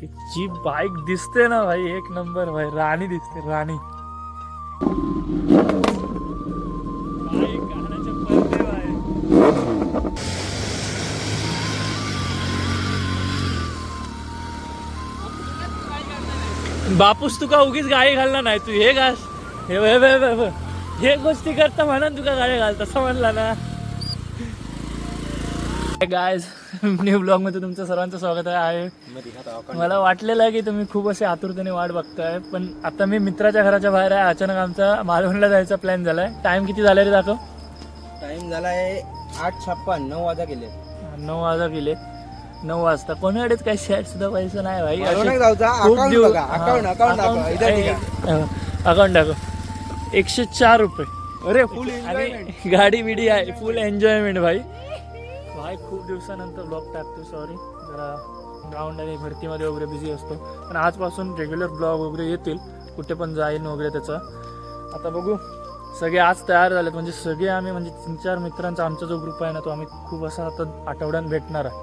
जी bike दिसते ना भाई एक नंबर भाई, राणी दिसते राणी. भाई कानाचे पडदे भाई. बापूस तुका उगीच गाडी घालणार नाही, तू हे घास हे गोष्टी करता म्हणा तुका गाडी घालता समजला ना. गायज न्यू ब्लॉग मध्ये तुमचं सर्वांचं स्वागत आहे. मला वाटलेलं की तुम्ही खूप असे आतुरतेने वाट बघताय, पण आता मी मित्राच्या घराच्या बाहेर आहे. अचानक आमचा मालवणला जायचा प्लॅन झालाय. टाइम किती झाला रे दाखव. टाइम झालाय 8:56. 9 वाजता गेले. 9 वाजता गेले. 9 वाजता कोणाकडेच काही शर्ट सुद्धा पैसा नाही भाई. अकाउंट दाखव. 104 रुपये. अरे फुल आणि गाडी बिडी आहे, फुल एन्जॉयमेंट भाई. भाई खूप दिवसानंतर ब्लॉग टाकतो, सॉरी जरा ग्राउंड आणि भरतीमध्ये वगैरे बिझी असतो, पण आजपासून रेग्युलर ब्लॉग वगैरे येतील, कुठे पण जाईन वगैरे त्याचा. आता बघू. सगळे आज तयार झालेत, म्हणजे सगळे आम्ही म्हणजे 3-4 मित्रांचा आमचा जो ग्रुप आहे ना, तो आम्ही खूप असा आता आठवड्यात भेटणार आहे.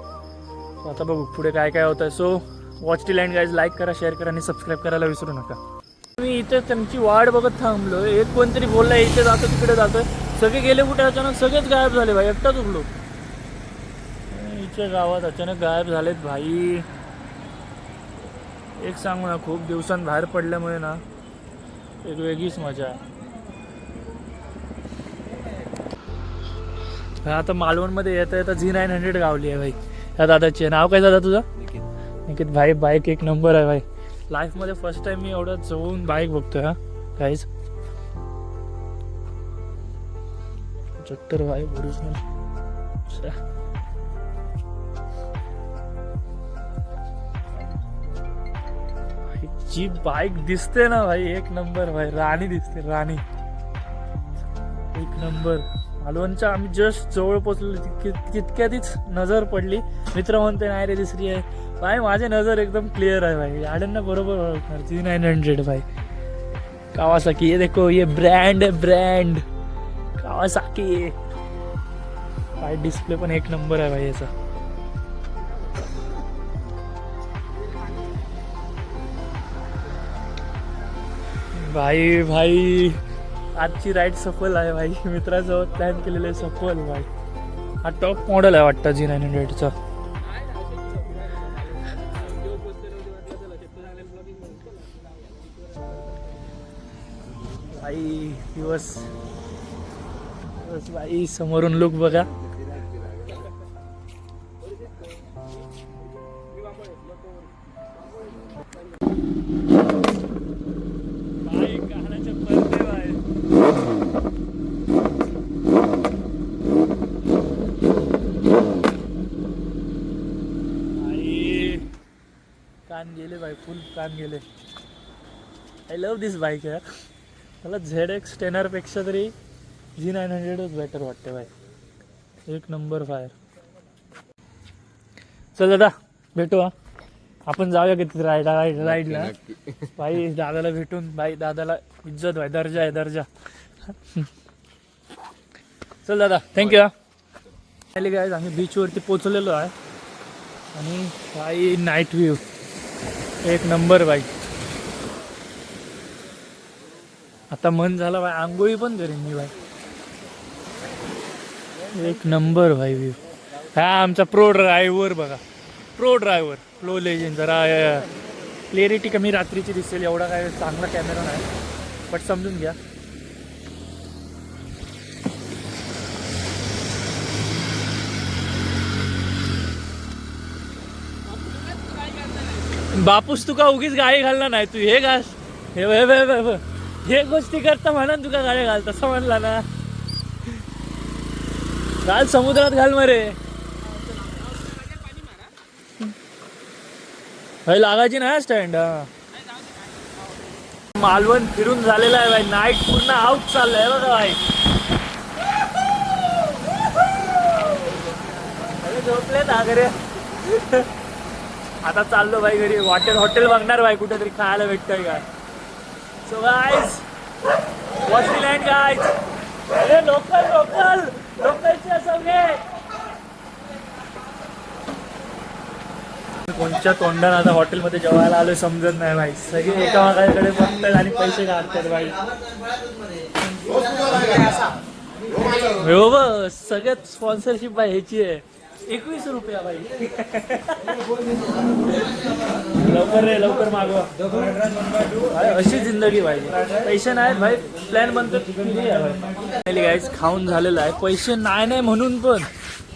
सो आता बघू पुढे काय काय होतं आहे. So watch till end guys. Like करा, शेअर करा आणि सबस्क्राईब करायला विसरू नका. मी इथे त्यांची वाट बघत थांबलो. एक कोणतरी बोलला इथे जातो तिकडे जातोय. सगळे गेले कुठे, अचानक सगळेच गायब झाले भाई. एकटाच उठलो. गावात अचानक गायब झालेत भाई. एक सांगू ना, खूप दिवसांत बाहेर पडल्यामुळे ना एक वेगळीच मजा आहे. आता मालवणमध्ये येता येता G900 गावली आहे भाई. त्या दादाची नाव काय दादा तुझं? निकित भाई. बाईक एक नंबर आहे भाई. लाईफमध्ये फर्स्ट टाइम मी एवढं जवळून बाईक बघतोय. हा काहीच 75 भाई ओरिजिनल. जी बाईक दिसते ना भाई एक नंबर भाई, राणी दिसते राणी. एक नंबर. मालवणच्या आम्ही जस्ट जवळ पोचलो तितक्यातच नजर पडली. मित्र म्हणते नाही रे दिसरी आहे भाई. माझी नजर एकदम क्लिअर आहे भाई. गाड्यांना बरोबर ओळखणार. G900 भाई. कावासाकी. ये देखो, ये ब्रँड आहे, ब्रँड कावासाकी भाई. डिस्प्ले पण एक नंबर आहे भाई याचा. भाई भाई आजची राईड सफल आहे भाई. मित्रासोबत प्लॅन केलेलं सफल भाई. हा टॉप मॉडेल आहे वाटतं G900चा. भाई दिवस भाई. समोरून लुक बघा. कान गेले भाई, फुल कान गेले. आय लव्ह दिस बाईक यार. मला ZX 10R पेक्षा तरी G900च बेटर वाटते भाई. एक नंबर फायर. चल दादा भेटू. हा आपण जाऊया किती राईडला भाई. दादाला भेटून भाई. दादाला इज्जत भाई, दर्जा आहे दर्जा. चल दादा थँक्यू. हा आली काय, आम्ही बीचवरती पोचलेलो आहे आणि भाई नाईट व्ह्यू एक नंबर भाई. आता मन झालं भाई, आंघोळी पण करेन मी भाई. एक नंबर भाई व्ह्यू. हा आमचा प्रो ड्रायव्हर बघा. Pro driver flow legend. जरा क्लिअरिटी कमी रात्रीची दिसेल, एवढा काय चांगला कॅमेरा नाही, बट समजून घ्या. बापूस तुका उगीच गाडी घालणार नाही, तू हे घास हे गोष्टी करता म्हणा तुका गाडी घालता समजला ना. घाल समुद्रात घाल मरे भाई. लागायची ना स्टँड. मालवण फिरून झालेला आहे भाई. नाईट पूर्ण आउट चाललंय बघा भाई. झोपलेत आगरे. आता चाललो भाई घरी. हॉटेल बघणार भाई, कुठेतरी खायला भेटतंय काय. So guys watch till end guys. अरे लोकलचे सगळे कोणच्या तोंडाने आता हॉटेलमध्ये जेवायला आलोय समजत नाही भाई. सगळे एका मागाकडे बघतात आणि पैसे काढतात भाई. हो बस सगळ्यात स्पॉन्सरशिप भाई ह्याची आहे. 21 रुपया भाई. लवकर रे लवकर मागवा भाई. अशी जिंदगी भाई. पैसे नाहीत भाई प्लॅन बनतो. गाईज खाऊन झालेलं आहे. पैसे नाही म्हणून पण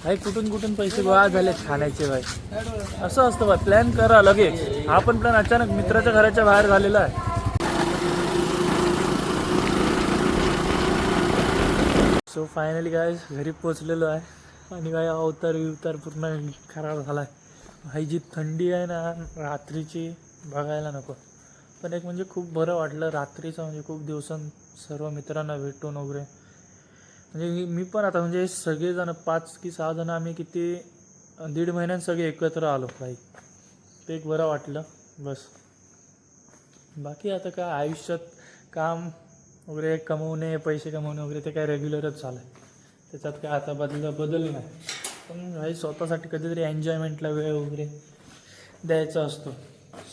भाई कुठून कुठून पैसे गोळा झालेत खाण्याचे भाई. असं असतं भाई. प्लॅन करा लगेच. हा पण प्लॅन अचानक मित्राच्या घराच्या बाहेर झालेला आहे. सो फायनली गाईज घरी पोचलेलो आहे. आणि काय अवतार पूर्ण खराब झाला आहे भाई. जी थंडी आहे ना रात्रीची बघायला नको. पण एक म्हणजे खूप बरं वाटलं रात्रीचं. म्हणजे खूप दिवसां सर्व मित्रांना भेटून वगैरे. म्हणजे मी पण आता म्हणजे सगळेजण 5 की 6 जण आम्ही किती 1.5 महिन्यात सगळे एकत्र आलो भाई. ते एक बरं वाटलं बस. बाकी आता काय आयुष्यात काम वगैरे कमवणे पैसे कमवणे वगैरे ते काय रेग्युलरच चालू आहे. त्याच्यात काय आता बदल नाही. पण भाई स्वतःसाठी कधीतरी एन्जॉयमेंटला वेळ वगैरे द्यायचा असतो.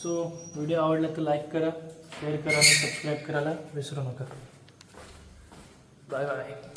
सो व्हिडिओ आवडला तर लाईक करा, शेअर करा आणि सबस्क्राईब करायला विसरू नका. Bye bye.